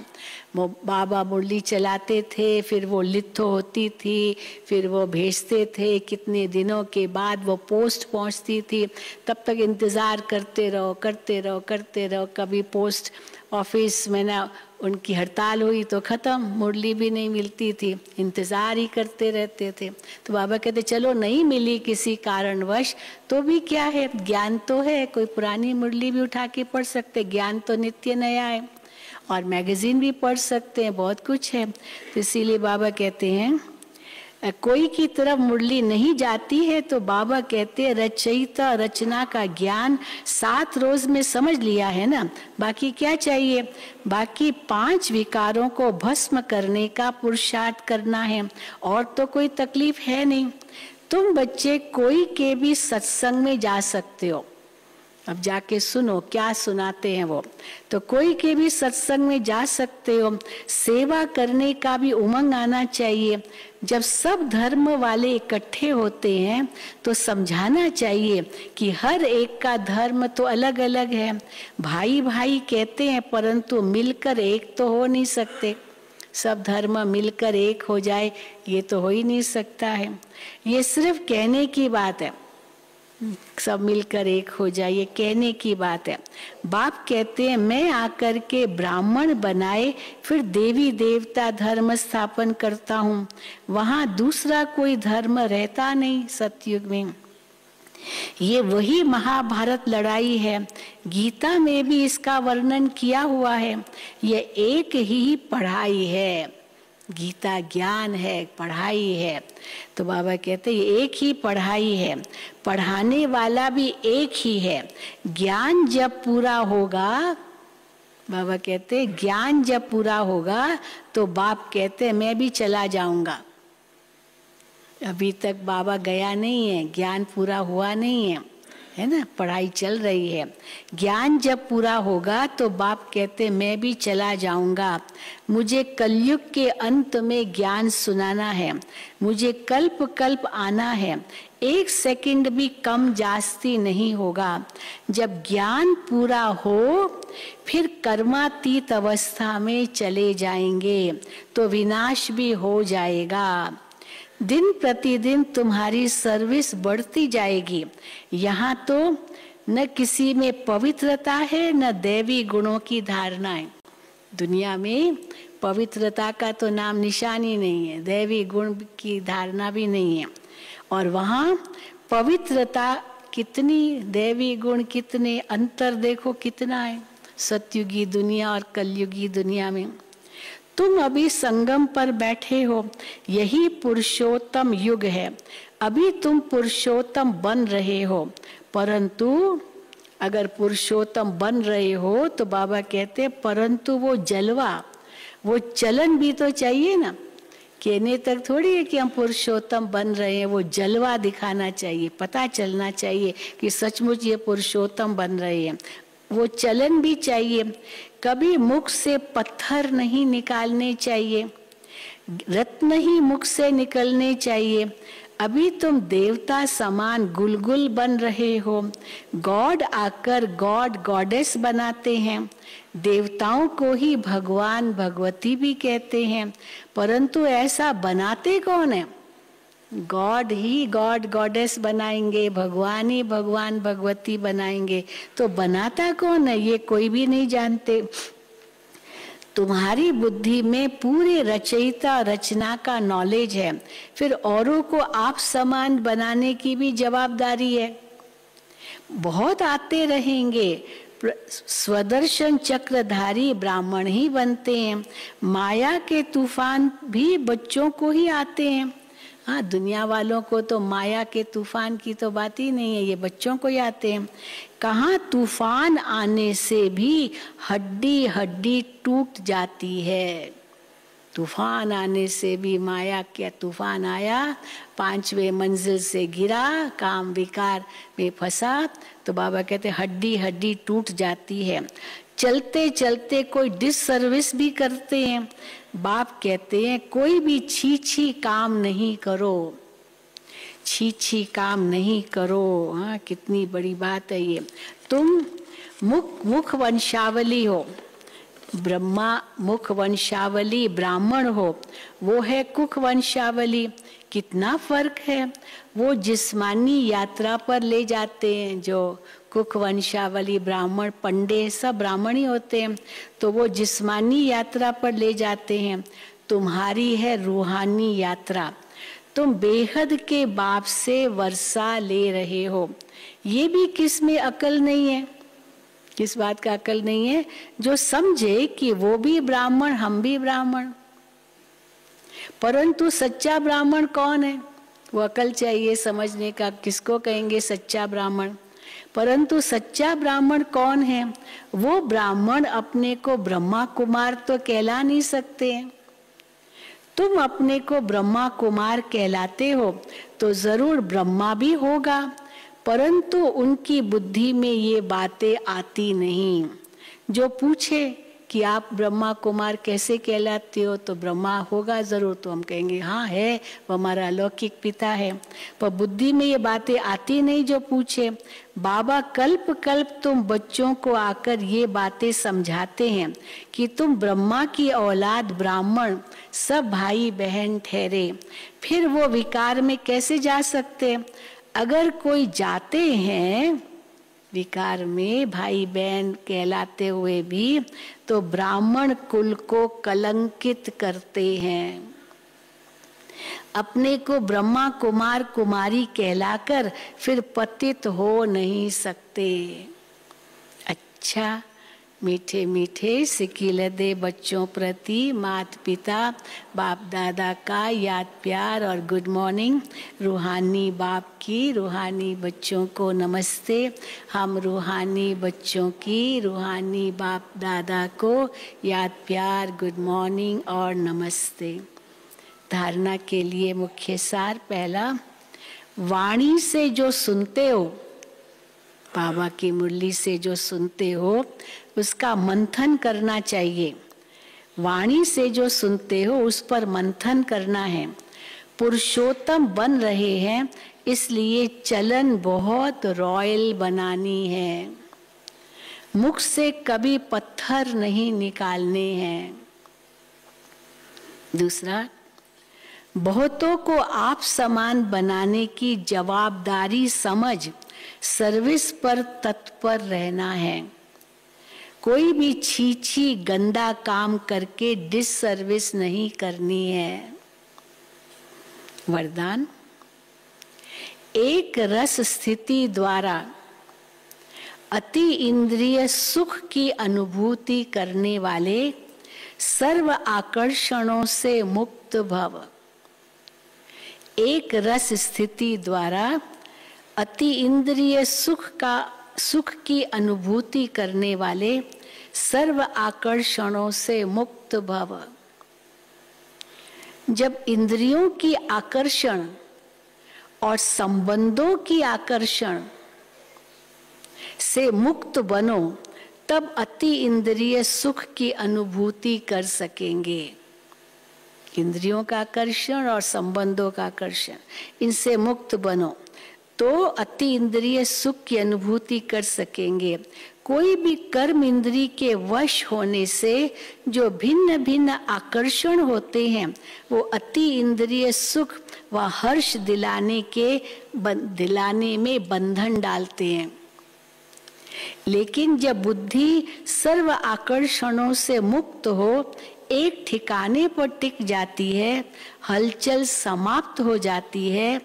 बाबा मुरली चलाते थे, फिर वो लिथो होती थी, फिर वो भेजते थे, कितने दिनों के बाद वो पोस्ट पहुँचती थी, तब तक इंतज़ार करते रहो करते रहो करते रहो। कभी पोस्ट ऑफिस में ना उनकी हड़ताल हुई तो ख़त्म, मुरली भी नहीं मिलती थी, इंतज़ार ही करते रहते थे। तो बाबा कहते चलो नहीं मिली किसी कारणवश तो भी क्या है, ज्ञान तो है, कोई पुरानी मुरली भी उठा के पढ़ सकते, ज्ञान तो नित्य नया है, और मैगजीन भी पढ़ सकते हैं, बहुत कुछ है। तो इसीलिए बाबा कहते हैं कोई की तरफ मुरली नहीं जाती है तो बाबा कहते हैं रचयिता रचना का ज्ञान 7 रोज में समझ लिया है ना, बाकी क्या चाहिए? बाकी 5 विकारों को भस्म करने का पुरुषार्थ करना है, और तो कोई तकलीफ है नहीं। तुम बच्चे कोई के भी सत्संग में जा सकते हो, अब जाके सुनो क्या सुनाते हैं वो। तो कोई के भी सत्संग में जा सकते हो, सेवा करने का भी उमंग आना चाहिए। जब सब धर्म वाले इकट्ठे होते हैं तो समझाना चाहिए कि हर एक का धर्म तो अलग अलग है, भाई भाई कहते हैं परंतु मिलकर एक तो हो नहीं सकते। सब धर्म मिलकर एक हो जाए ये तो हो ही नहीं सकता है, ये सिर्फ कहने की बात है। सब मिलकर एक हो जाए ये कहने की बात है। बाप कहते हैं मैं आकर के ब्राह्मण बनाए फिर देवी देवता धर्म स्थापन करता हूँ, वहां दूसरा कोई धर्म रहता नहीं सतयुग में। ये वही महाभारत लड़ाई है, गीता में भी इसका वर्णन किया हुआ है। ये एक ही पढ़ाई है, गीता ज्ञान है, पढ़ाई है। तो बाबा कहते हैं ये एक ही पढ़ाई है, पढ़ाने वाला भी एक ही है। ज्ञान जब पूरा होगा, बाबा कहते हैं ज्ञान जब पूरा होगा तो बाप कहते हैं मैं भी चला जाऊंगा। अभी तक बाबा गया नहीं है, ज्ञान पूरा हुआ नहीं है ना, पढ़ाई चल रही है। ज्ञान जब पूरा होगा तो बाप कहते मैं भी चला जाऊंगा। मुझे कलयुग के अंत में ज्ञान सुनाना है, मुझे कल्प कल्प आना है, 1 सेकंड भी कम जास्ती नहीं होगा। जब ज्ञान पूरा हो फिर कर्मातीत अवस्था में चले जाएंगे तो विनाश भी हो जाएगा। दिन प्रतिदिन तुम्हारी सर्विस बढ़ती जाएगी। यहाँ तो न किसी में पवित्रता है न दैवी गुणों की धारणा है। दुनिया में पवित्रता का तो नाम निशान ही नहीं है, दैवी गुण की धारणा भी नहीं है। और वहाँ पवित्रता कितनी, दैवी गुण कितने, अंतर देखो कितना है सतयुगी दुनिया और कलयुगी दुनिया में। तुम अभी संगम पर बैठे हो, यही पुरुषोत्तम युग है। अभी तुम पुरुषोत्तम बन रहे हो, परंतु अगर पुरुषोत्तम बन रहे हो तो बाबा कहते परंतु वो जलवा, वो चलन भी तो चाहिए ना। कहने तक थोड़ी है कि हम पुरुषोत्तम बन रहे हैं, वो जलवा दिखाना चाहिए, पता चलना चाहिए कि सचमुच ये पुरुषोत्तम बन रहे हैं। वो चलन भी चाहिए। कभी मुख से पत्थर नहीं निकालने चाहिए, रत्न ही मुख से निकलने चाहिए। अभी तुम देवता समान गुलगुल बन रहे हो, गॉड आकर गॉड गॉडेस बनाते हैं। देवताओं को ही भगवान भगवती भी कहते हैं, परंतु ऐसा बनाते कौन है? गॉड ही गॉड गॉडेस बनाएंगे, भगवान ही भगवान भगवती बनाएंगे, तो बनाता कौन है ये कोई भी नहीं जानते। तुम्हारी बुद्धि में पूरे रचयिता रचना का नॉलेज है, फिर औरों को आप समान बनाने की भी जवाबदारी है। बहुत आते रहेंगे, स्वदर्शन चक्रधारी ब्राह्मण ही बनते हैं। माया के तूफान भी बच्चों को ही आते हैं। हाँ, दुनिया वालों को तो माया के तूफान की तो बात ही नहीं है, ये बच्चों को ही आते हैं। कहाँ तूफान आने से भी हड्डी हड्डी टूट जाती है। तूफान आने से भी, माया क्या तूफान आया, 5वें मंजिल से गिरा, काम विकार में फंसा, तो बाबा कहते हड्डी हड्डी टूट जाती है। चलते चलते कोई डिससर्विस भी करते हैं। बाप कहते हैं कोई भी छी छी काम नहीं करो, छी छी काम नहीं करो। हाँ, कितनी बड़ी बात है ये। तुम मुख वंशावली हो, ब्रह्मा मुख वंशावली ब्राह्मण हो, वो है कुख वंशावली। कितना फर्क है। वो जिस्मानी यात्रा पर ले जाते हैं, जो कुख वंशावली ब्राह्मण, पंडे सब ब्राह्मण ही होते हैं, तो वो जिस्मानी यात्रा पर ले जाते हैं। तुम्हारी है रूहानी यात्रा। तुम बेहद के बाप से वर्षा ले रहे हो। ये भी किस में अकल नहीं है? किस बात का अकल नहीं है? जो समझे कि वो भी ब्राह्मण हम भी ब्राह्मण। परंतु सच्चा ब्राह्मण कौन है? वो अकल चाहिए समझने का, किसको कहेंगे सच्चा ब्राह्मण। परंतु सच्चा ब्राह्मण कौन है? वो ब्राह्मण अपने को ब्रह्मा कुमार तो कहला नहीं सकते हैं। तुम अपने को ब्रह्मा कुमार कहलाते हो तो जरूर ब्रह्मा भी होगा, परंतु उनकी बुद्धि में ये बातें आती नहीं। जो पूछे कि आप ब्रह्मा कुमार कैसे कहलाते हो, तो ब्रह्मा होगा जरूर, तो हम कहेंगे हाँ है, वो हमारा अलौकिक पिता है। पर बुद्धि में ये बातें आती नहीं। जो पूछे, बाबा कल्प कल्प तुम बच्चों को आकर ये बातें समझाते हैं कि तुम ब्रह्मा की औलाद ब्राह्मण सब भाई बहन ठहरे, फिर वो विकार में कैसे जा सकते? अगर कोई जाते हैं विकार में भाई बहन कहलाते हुए भी, तो ब्राह्मण कुल को कलंकित करते हैं। अपने को ब्रह्मा कुमार कुमारी कहलाकर फिर पतित हो नहीं सकते। अच्छा, मीठे मीठे सिकीलदे बच्चों प्रति माता पिता बाप दादा का याद प्यार और गुड मॉर्निंग। रूहानी बाप की रूहानी बच्चों को नमस्ते। हम रूहानी बच्चों की रूहानी बाप दादा को याद प्यार गुड मॉर्निंग और नमस्ते। धारणा के लिए मुख्य सार पहला, वाणी से जो सुनते हो, बाबा की मुरली से जो सुनते हो उसका मंथन करना चाहिए। वाणी से जो सुनते हो उस पर मंथन करना है। पुरुषोत्तम बन रहे हैं इसलिए चलन बहुत रॉयल बनानी है। मुख से कभी पत्थर नहीं निकालने हैं। दूसरा, बहुतों को आप समान बनाने की जवाबदारी समझ सर्विस पर तत्पर रहना है। कोई भी छीछी गंदा काम करके डिससर्विस नहीं करनी है। वरदान, एक रस स्थिति द्वारा अति इंद्रिय सुख की अनुभूति करने वाले सर्व आकर्षणों से मुक्त भव। एक रस स्थिति द्वारा अति इंद्रिय सुख की अनुभूति करने वाले सर्व आकर्षणों से मुक्त भव। जब इंद्रियों की आकर्षण और संबंधों की आकर्षण से मुक्त बनो, तब अति इंद्रिय सुख की अनुभूति कर सकेंगे। इंद्रियों का आकर्षण और संबंधों का आकर्षण, इनसे मुक्त बनो तो अति इंद्रिय सुख की अनुभूति कर सकेंगे। कोई भी कर्म इंद्री के वश होने से जो भिन्न भिन्न आकर्षण होते हैं वो अति इंद्रिय सुख व हर्ष दिलाने में बंधन डालते हैं। लेकिन जब बुद्धि सर्व आकर्षणों से मुक्त हो, एक ठिकाने पर टिक जाती है, हलचल समाप्त हो जाती है,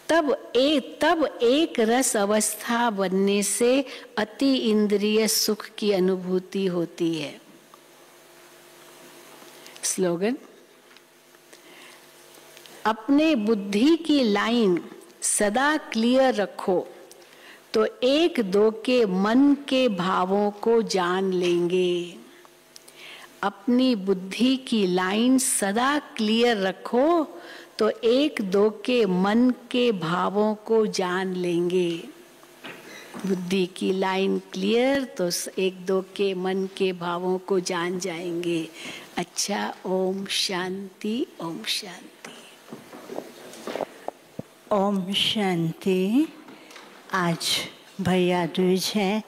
तब एक रस अवस्था बनने से अति इंद्रिय सुख की अनुभूति होती है। स्लोगन, अपने बुद्धि की लाइन सदा क्लियर रखो तो एक दो के मन के भावों को जान लेंगे। अपनी बुद्धि की लाइन सदा क्लियर रखो तो एक दो के मन के भावों को जान लेंगे। बुद्धि की लाइन क्लियर तो एक दो के मन के भावों को जान जाएंगे। अच्छा, ओम शांति, ओम शांति, ओम शांति। आज भैया दूज है,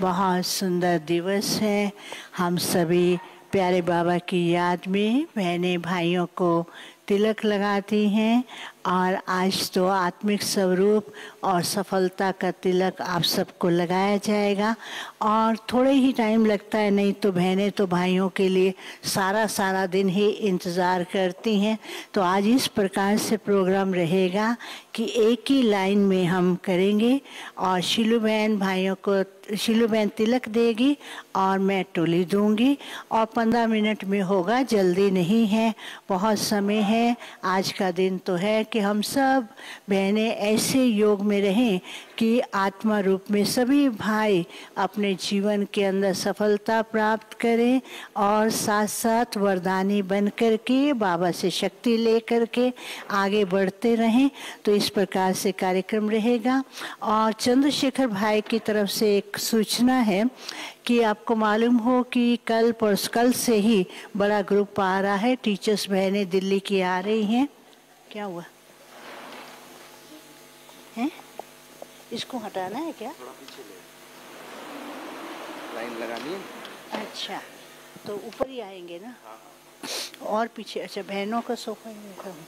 बहुत सुंदर दिवस है। हम सभी प्यारे बाबा की याद में बहने भाइयों को तिलक लगाती हैं। और आज तो आत्मिक स्वरूप और सफलता का तिलक आप सबको लगाया जाएगा। और थोड़े ही टाइम लगता है, नहीं तो बहनें तो भाइयों के लिए सारा दिन ही इंतज़ार करती हैं। तो आज इस प्रकार से प्रोग्राम रहेगा कि एक ही लाइन में हम करेंगे और शीलू बहन भाइयों को, शीलू बहन तिलक देगी और मैं टोली दूंगी और 15 मिनट में होगा, जल्दी नहीं है, बहुत समय है। आज का दिन तो है कि हम सब बहनें ऐसे योग में रहें कि आत्मा रूप में सभी भाई अपने जीवन के अंदर सफलता प्राप्त करें और साथ साथ वरदानी बन कर के बाबा से शक्ति ले कर के आगे बढ़ते रहें। तो इस प्रकार से कार्यक्रम रहेगा। और चंद्रशेखर भाई की तरफ से एक सूचना है कि आपको मालूम हो कि कल से ही बड़ा ग्रुप आ रहा है, टीचर्स बहनें दिल्ली की आ रही हैं। क्या हुआ है? इसको हटाना है क्या? थोड़ा पीछे ले, लाइन लगानी है। अच्छा, तो ऊपर ही आएंगे ना? और पीछे? अच्छा, बहनों का सोफा ही रखा हूँ।